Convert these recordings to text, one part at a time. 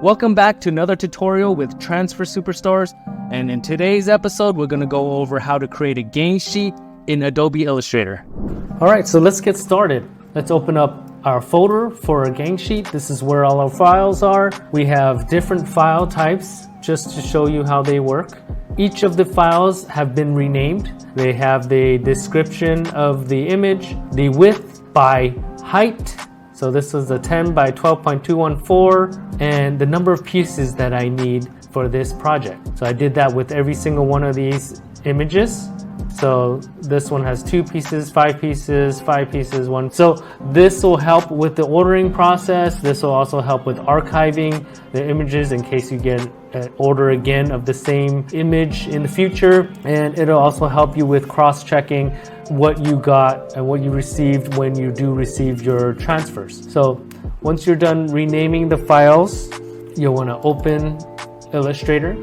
Welcome back to another tutorial with Transfer Superstars, and in today's episode we're going to go over how to create a gain sheet in Adobe Illustrator. Alright, so let's get started. Let's open up our folder for a gain sheet. This is where all our files are. We have different file types just to show you how they work. Each of the files have been renamed. They have the description of the image, the width by height. So this is a 10 by 12.214 and the number of pieces that I need for this project. So I did that with every single one of these images. So this one has 2 pieces, 5 pieces, 5 pieces, 1. So this will help with the ordering process. This will also help with archiving the images in case you get an order again of the same image in the future. And it'll also help you with cross-checking what you got and what you received when you do receive your transfers. So once you're done renaming the files, you'll want to open Illustrator.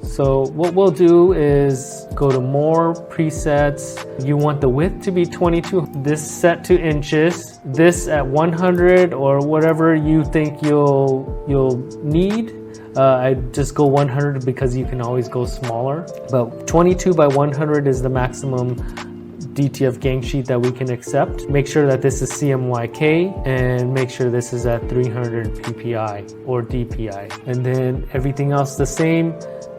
So what we'll do is go to more presets. You want the width to be 22, this set to inches, this at 100 or whatever you think you'll need. I just go 100 because you can always go smaller, but 22 by 100 is the maximum DTF gain sheet that we can accept. Make sure that this is CMYK and make sure this is at 300 PPI or DPI, and then everything else the same.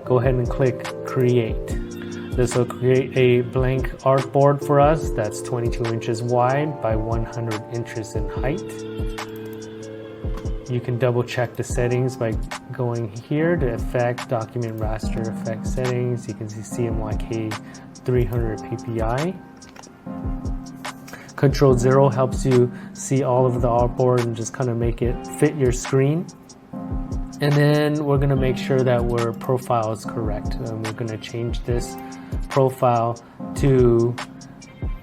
Go ahead and click create. This will create a blank artboard for us that's 22 inches wide by 100 inches in height. You can double check the settings by going here to effect, document raster effect settings. You can see CMYK 300 PPI. Control 0 helps you see all of the artboard and just kind of make it fit your screen. And then we're going to make sure that our profile is correct. And we're going to change this profile to,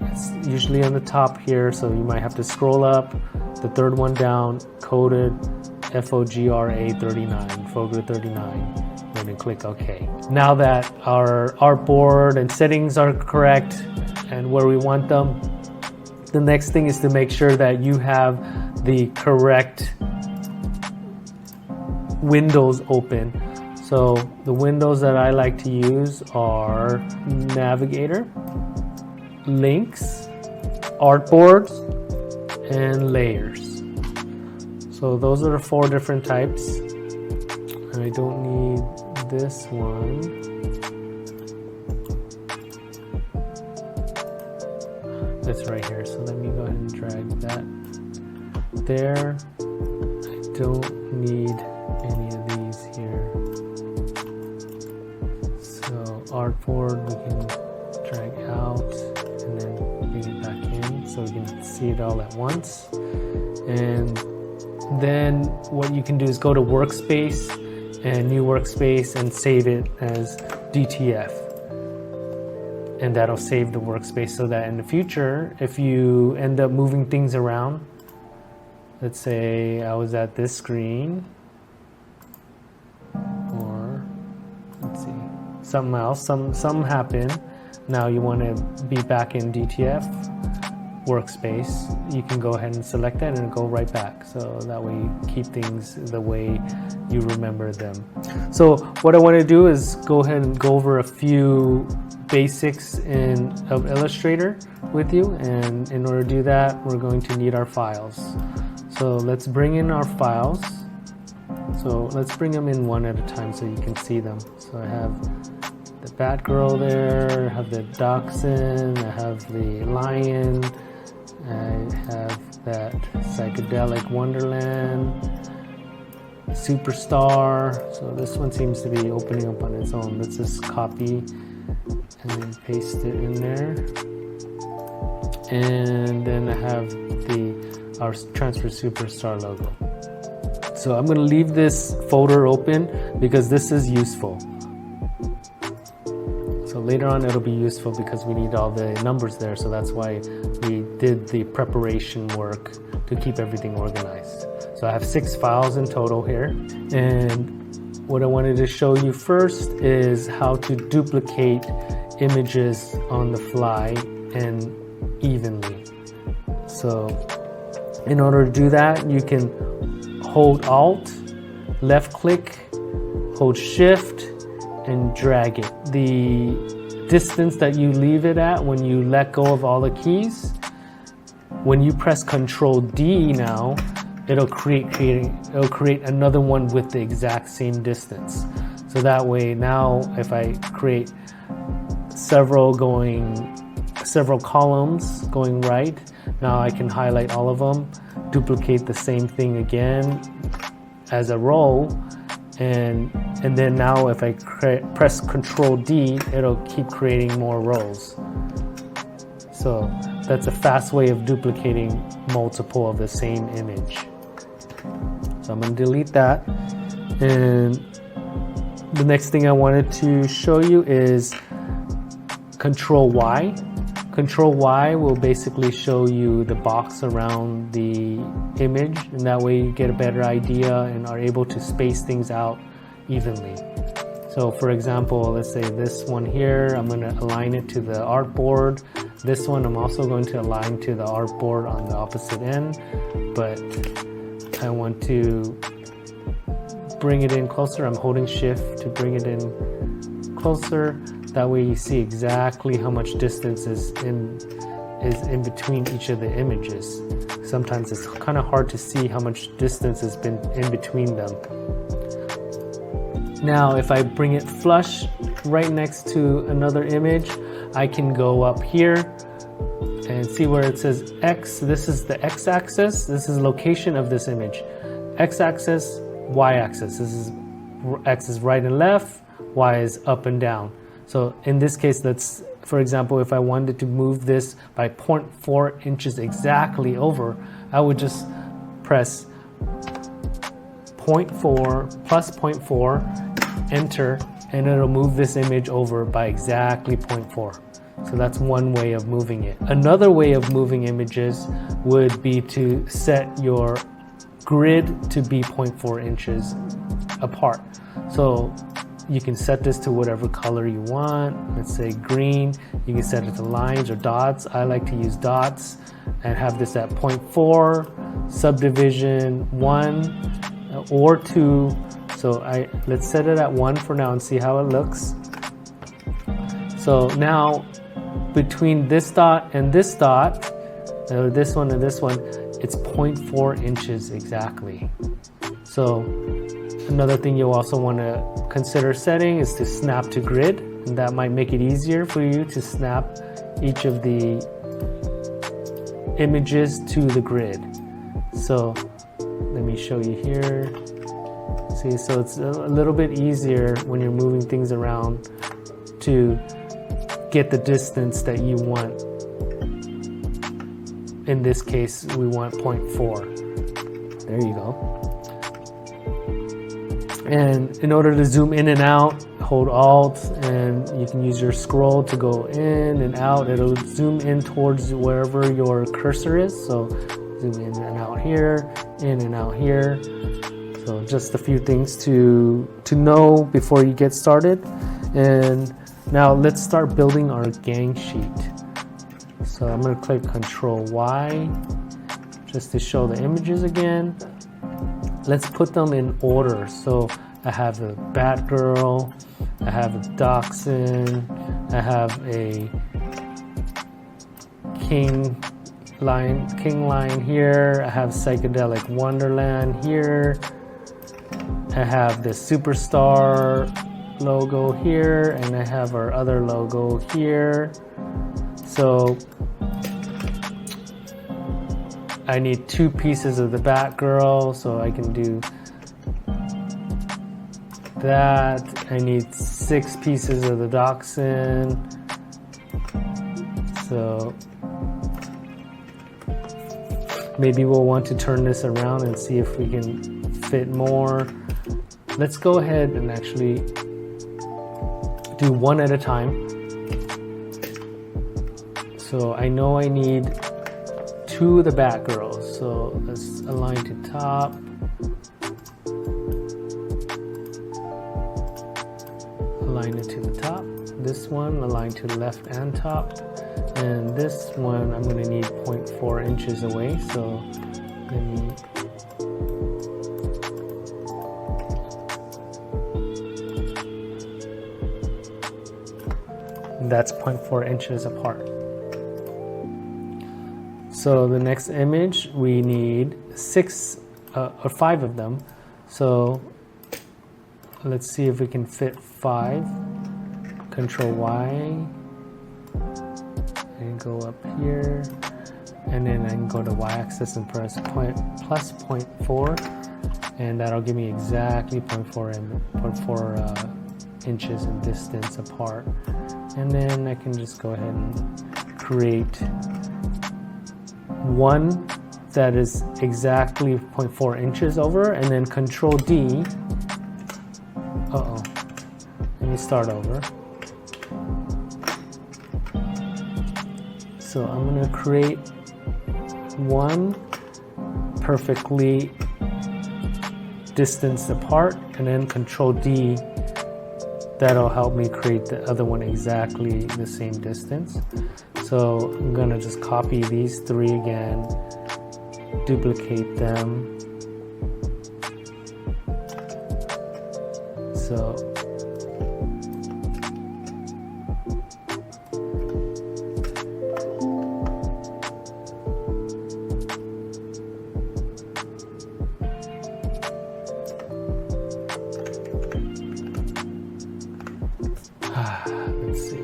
it's usually on the top here, so you might have to scroll up. The third one down, coded FOGRA 39, FOGRA 39, and then click OK. Now that our artboard and settings are correct and where we want them, the next thing is to make sure that you have the correct windows open. So the windows that I like to use are Navigator, Links, Artboards, and Layers. So those are the 4 different types. I don't need this one. That's right here. So let me go ahead and drag that there. I don't need any of these here. So artboard we can drag out and then bring it back in so we can see it all at once. And then what you can do is go to workspace and new workspace and save it as DTF, and that'll save the workspace so that in the future if you end up moving things around, let's say I was at this screen, or let's see, something else, something happened. Now you want to be back in DTF workspace. You can go ahead and select that and go right back. So that way you keep things the way you remember them. So what I want to do is go ahead and go over a few basics of Illustrator with you. And in order to do that, we're going to need our files. So let's bring in our files. So let's bring them in one at a time so you can see them. So I have the Batgirl there, I have the Dachshund, I have the Lion, I have that Psychedelic Wonderland, Superstar. So this one seems to be opening up on its own. Let's just copy and then paste it in there. And then I have our Transfer Superstar logo. So I'm going to leave this folder open because this is useful. So later on it'll be useful because we need all the numbers there. So that's why we did the preparation work to keep everything organized. So I have 6 files in total here. And what I wanted to show you first is how to duplicate images on the fly and evenly. So in order to do that, you can hold Alt left click, hold shift, and drag it. The distance that you leave it at when you let go of all the keys, when you press Control D now, it'll create another one with the exact same distance. So that way now if I create several columns going right, now I can highlight all of them, duplicate the same thing again as a row, and then now if I press Control D, it'll keep creating more rows. So that's a fast way of duplicating multiple of the same image. So I'm going to delete that, and the next thing I wanted to show you is Control Y. Control Y will basically show you the box around the image, and that way you get a better idea and are able to space things out evenly. So for example, let's say this one here, I'm going to align it to the artboard. This one I'm also going to align to the artboard on the opposite end, but I want to bring it in closer. I'm holding shift to bring it in closer. That way you see exactly how much distance is in between each of the images. Sometimes it's kind of hard to see how much distance has been in between them. Now if I bring it flush right next to another image, I can go up here and see where it says X. This is the X-axis. This is location of this image. X-axis, Y-axis. This is X is right and left, Y is up and down. So in this case, let's, for example, if I wanted to move this by 0.4 inches exactly over, I would just press 0.4 plus 0.4, enter, and it'll move this image over by exactly 0.4. So that's one way of moving it. Another way of moving images would be to set your grid to be 0.4 inches apart. So you can set this to whatever color you want. Let's say green. You can set it to lines or dots. I like to use dots and have this at 0.4, subdivision 1 or 2. So let's set it at 1 for now and see how it looks. So now between this dot and this dot, or this one and this one, it's 0.4 inches exactly. So another thing you'll also want to consider setting is to snap to grid, and that might make it easier for you to snap each of the images to the grid. So let me show you here. See, so it's a little bit easier when you're moving things around to get the distance that you want. In this case, we want 0.4. There you go. And in order to zoom in and out, hold Alt, and you can use your scroll to go in and out. It'll zoom in towards wherever your cursor is. So zoom in and out here, in and out here. So just a few things to know before you get started. And now let's start building our gang sheet. So I'm going to click Control Y just to show the images again. Let's put them in order. So I have a Batgirl, I have a Dachshund, I have a King Lion here, I have Psychedelic Wonderland here, I have the Superstar logo here, and I have our other logo here. So I need 2 pieces of the Batgirl, so I can do that. I need 6 pieces of the Dachshund. So maybe we'll want to turn this around and see if we can fit more. Let's go ahead and actually do one at a time. So I know I need 2 of the Batgirls, so let's align to top. Align it to the top. This one align to the left and top. And this one I'm going to need 0.4 inches away, so let me that's 0.4 inches apart. So the next image, we need 6 or 5 of them. So let's see if we can fit 5. Control Y and go up here, and then I can go to Y-axis and press plus 0.4, and that'll give me exactly 0.4 inches in distance apart. And then I can just go ahead and create one that is exactly 0.4 inches over, and then Control D. Let me start over. So I'm going to create one perfectly distanced apart, and then Control D. That'll help me create the other one exactly the same distance. So I'm going to just copy these 3 again, duplicate them. So let's see.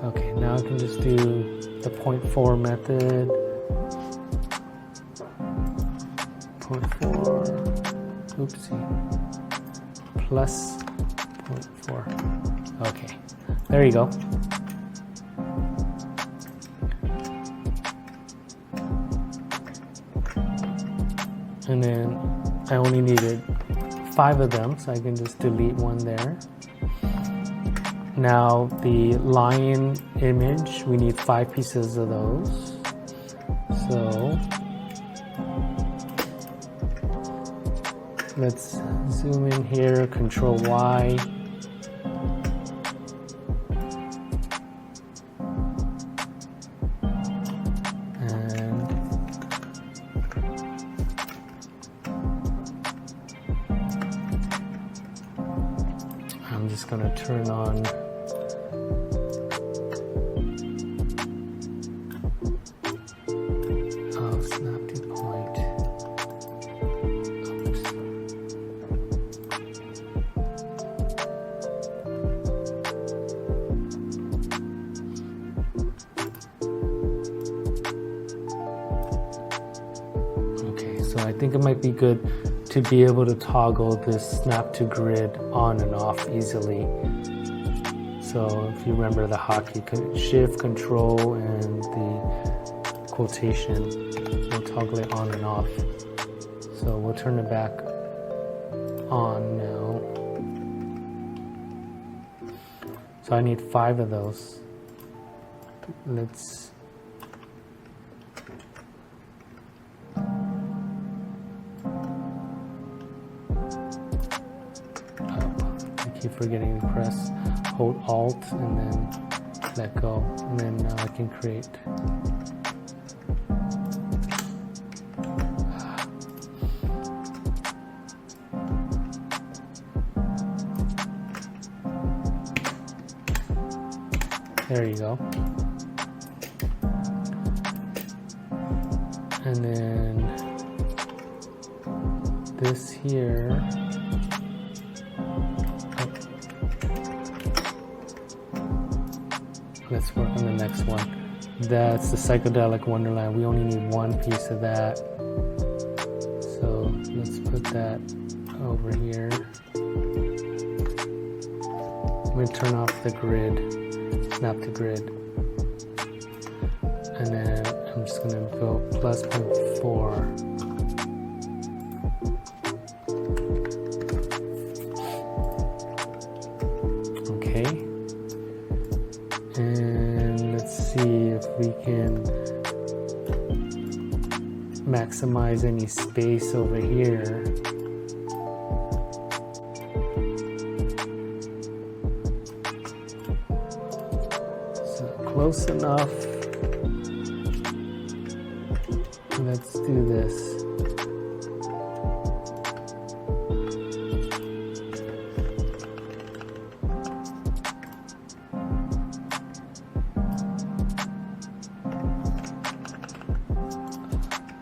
Okay, now I can just do the 0.4 method. 0.4, oopsie, plus 0.4. Okay, there you go. And then I only needed 5 of them, so I can just delete one there. Now the lion image, we need 5 pieces of those. So let's zoom in here, Control Y. I'm just going to turn on snap to point. Oops. Okay, so I think it might be good to be able to toggle this snap to grid on and off easily. So if you remember the hotkey, Shift, Control, and the quotation will toggle it on and off. So we'll turn it back on now. So I need 5 of those. Let's keep forgetting to press, hold Alt and then let go, and then now I can create. There you go. And then this here. Let's work on the next one. That's the Psychedelic Wonderland. We only need 1 piece of that. So let's put that over here. I'm going to turn off the grid, snap to grid. And then I'm just going to go plus 0.4. Okay. And let's see if we can maximize any space over here. close enough. Let's do this.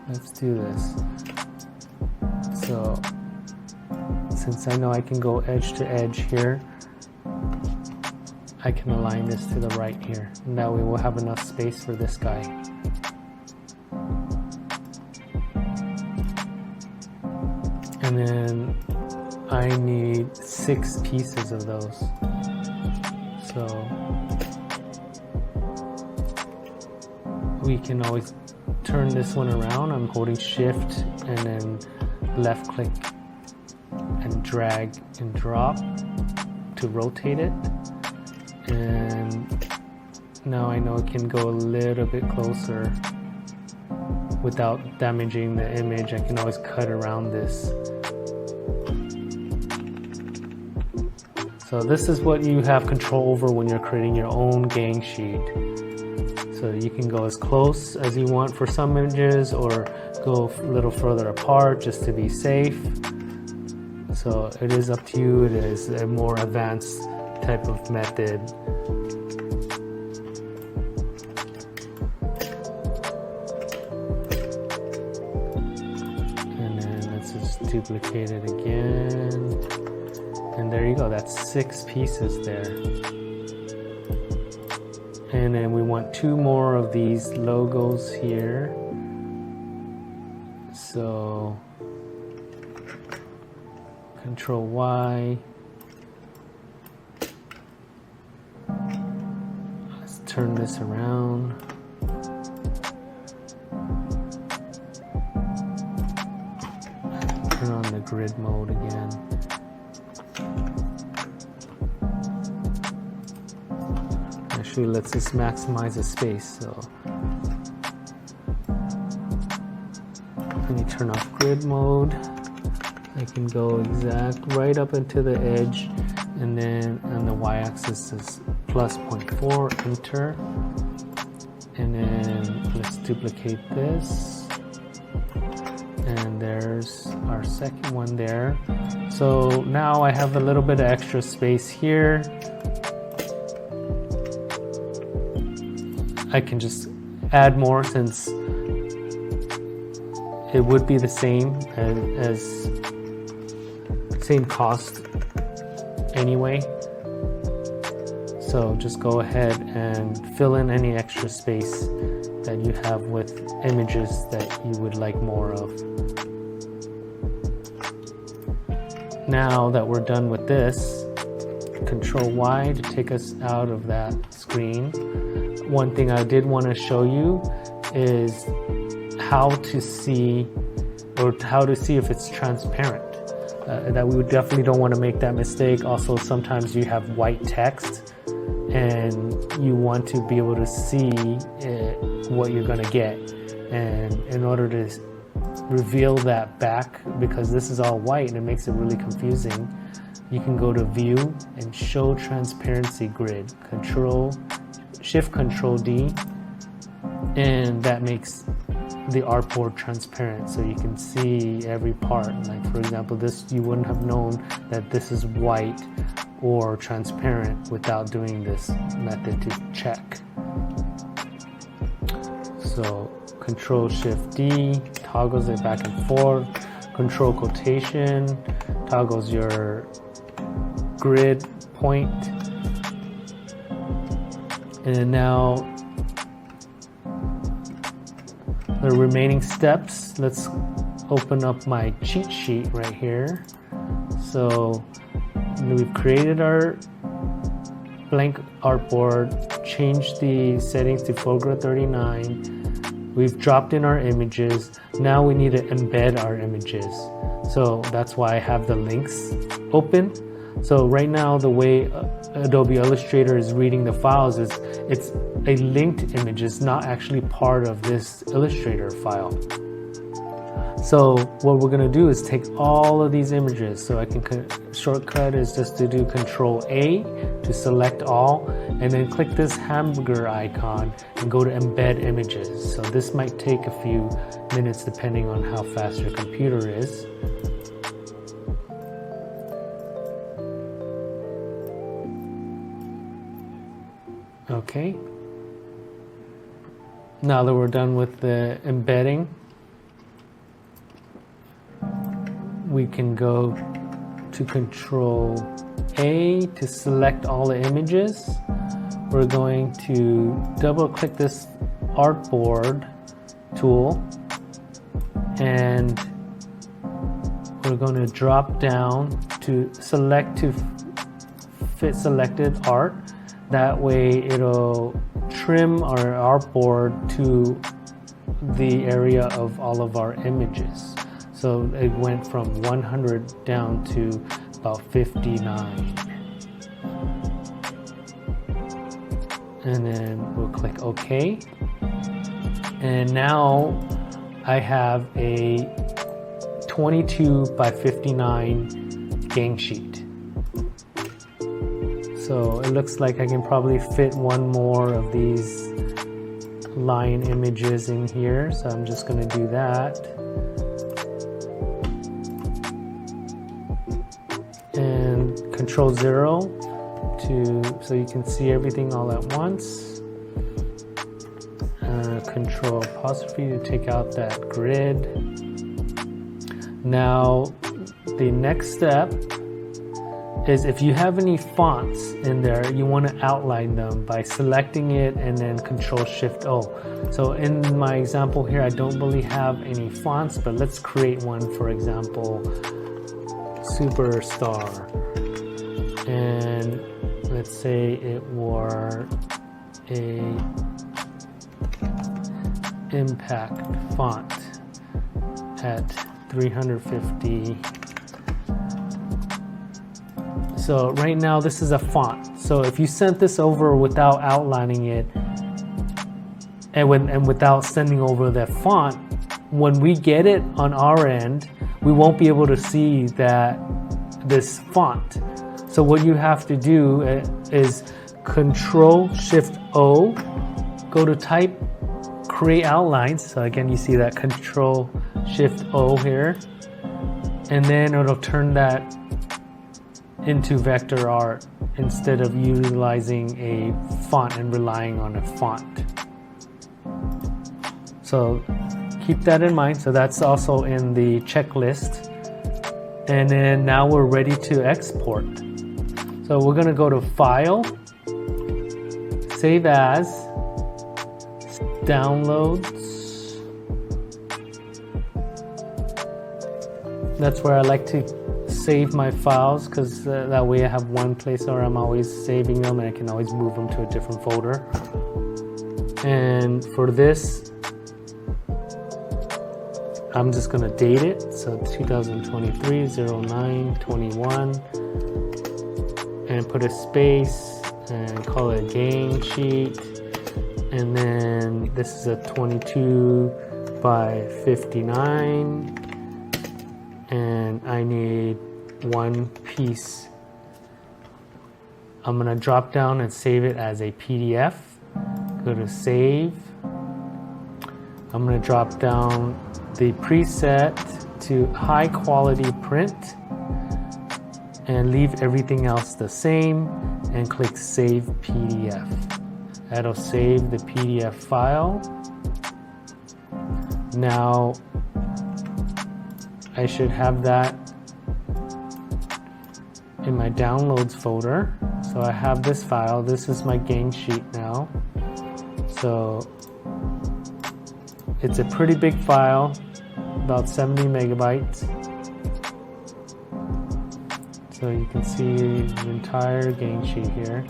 Let's do this. So, since I know I can go edge to edge here, I can align this to the right here. Now we will have enough space for this guy. And then I need 6 pieces of those. So we can always turn this one around. I'm holding shift and then left click and drag and drop to rotate it. And now I know it can go a little bit closer without damaging the image. I can always cut around this. So this is what you have control over when you're creating your own gang sheet. So you can go as close as you want for some images or go a little further apart just to be safe. So it is up to you. It is a more advanced type of method. And then let's just duplicate it again. And there you go, that's 6 pieces there. And then we want 2 more of these logos here. So Control Y. Let's turn this around. Turn on the grid mode again. Actually, let's just maximize the space. So let me turn off grid mode. I can go exact right up into the edge, and then on the y-axis is plus 0.4, enter. And then let's duplicate this. And there's our second one there. So now I have a little bit of extra space here. I can just add more since it would be the same as same cost anyway. So just go ahead and fill in any extra space that you have with images that you would like more of. Now that we're done with this, Control Y to take us out of that screen. One thing I did want to show you is how to see if it's transparent. That we definitely don't want to make that mistake. Also, sometimes you have white text and you want to be able to see what you're going to get. And in order to reveal that back, because this is all white and it makes it really confusing, you can go to View and Show Transparency Grid. Shift Control D, and that makes the artboard transparent, so you can see every part. Like for example, this, you wouldn't have known that this is white or transparent without doing this method to check. So Control Shift D toggles it back and forth. Control Quotation toggles your grid point. And now the remaining steps, let's open up my cheat sheet right here. So we've created our blank artboard, changed the settings to foreground 39. We've dropped in our images. Now we need to embed our images. So that's why I have the links open. So right now the way Adobe Illustrator is reading the files is it's a linked image. It's not actually part of this Illustrator file. So what we're gonna do is take all of these images. So shortcut is just to do Control A to select all, and then click this hamburger icon and go to Embed Images. So this might take a few minutes depending on how fast your computer is. Okay. Now that we're done with the embedding, we can go to Control A to select all the images. We're going to double click this Artboard tool, and we're going to drop down to select to fit selected art. That way it'll trim our artboard to the area of all of our images. So it went from 100 down to about 59. And then we'll click OK. And now I have a 22 by 59 gang sheet. So it looks like I can probably fit one more of these line images in here. So I'm just going to do that. And Control 0 so you can see everything all at once. Control apostrophe to take out that grid. Now the next step is if you have any fonts in there, you want to outline them by selecting it and then Control Shift O. So in my example here, I don't really have any fonts, but let's create one. For example, Superstar, and let's say it were a impact font at 350. So right now this is a font. So if you sent this over without outlining it and without sending over that font, when we get it on our end, we won't be able to see this font. So what you have to do is Control Shift O, go to type, create outlines. So again, you see that Control Shift O here, and then it'll turn that into vector art instead of utilizing a font and relying on a font. So keep that in mind. So that's also in the checklist. And then now we're ready to export. So we're going to go to File, Save As, Downloads. That's where I like to save my files, because that way I have one place where I'm always saving them and I can always move them to a different folder. And for this, I'm just going to date it. So 2023-09-21, and put a space and call it gang sheet. And then this is a 22 by 59, and I need one piece. I'm going to drop down and save it as a PDF. Go to Save. I'm going to drop down the preset to high quality print and leave everything else the same, and click Save PDF. That'll save the PDF file. Now I should have that in my downloads folder. So I have this file. This is my gang sheet now. So it's a pretty big file, about 70 megabytes. So you can see the entire gang sheet here.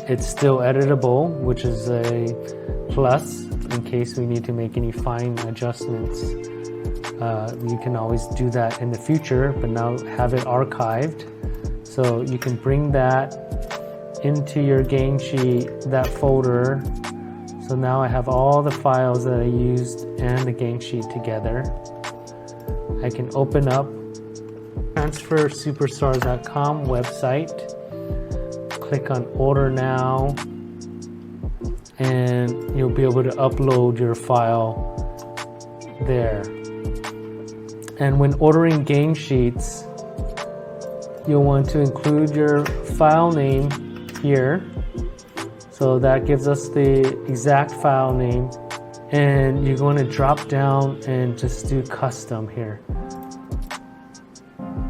It's still editable, which is a plus in case we need to make any fine adjustments. You can always do that in the future, but now have it archived. So you can bring that into your gang sheet, that folder. So now I have all the files that I used and the gang sheet together. I can open up transfersuperstars.com website, click on order now, and you'll be able to upload your file there. And when ordering game sheets, you'll want to include your file name here. So that gives us the exact file name, and you're going to drop down and just do custom here.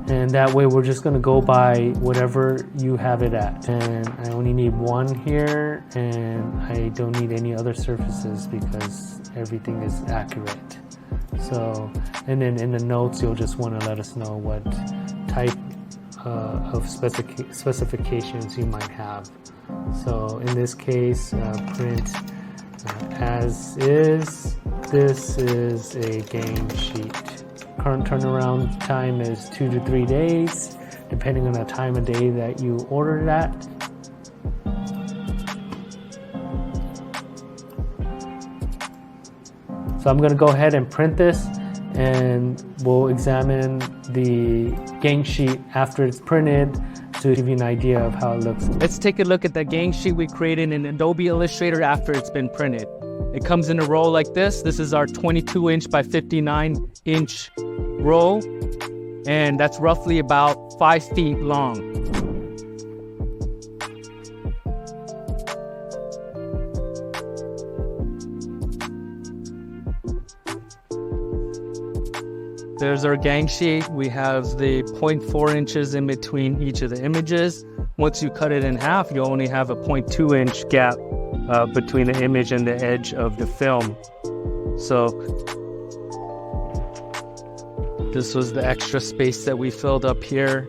And that way we're just going to go by whatever you have it at. And I only need one here, and I don't need any other surfaces because everything is accurate. So, and then in the notes, you'll just want to let us know what type of specifications you might have. So in this case, print as is. This is a game sheet. Current turnaround time is 2 to 3 days, depending on the time of day that you ordered at. So I'm going to go ahead and print this, and we'll examine the gang sheet after it's printed to give you an idea of how it looks. Let's take a look at the gang sheet we created in Adobe Illustrator after it's been printed. It comes in a roll like this. This is our 22-inch by 59-inch roll, and that's roughly about 5 feet long. There's our gang sheet. We have the 0.4 inches in between each of the images. Once you cut it in half, you only have a 0.2 inch gap between the image and the edge of the film. So this was the extra space that we filled up here.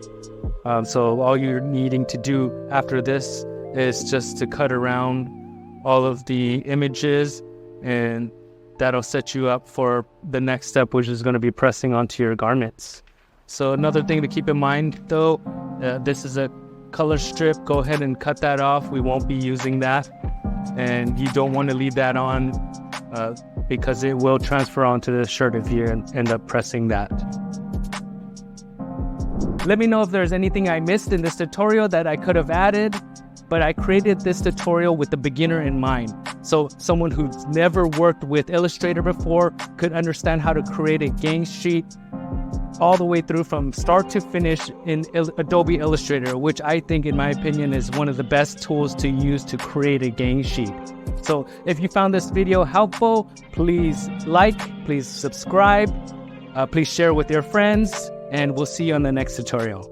So all you're needing to do after this is just to cut around all of the images, and that'll set you up for the next step, which is going to be pressing onto your garments. So another thing to keep in mind though, this is a color strip. Go ahead and cut that off. We won't be using that, and you don't want to leave that on because it will transfer onto the shirt if you end up pressing that. Let me know if there's anything I missed in this tutorial that I could have added, but I created this tutorial with the beginner in mind. So someone who's never worked with Illustrator before could understand how to create a gang sheet all the way through from start to finish in Adobe Illustrator, which I think, in my opinion, is one of the best tools to use to create a gang sheet. So if you found this video helpful, please like, please subscribe, please share with your friends, and we'll see you on the next tutorial.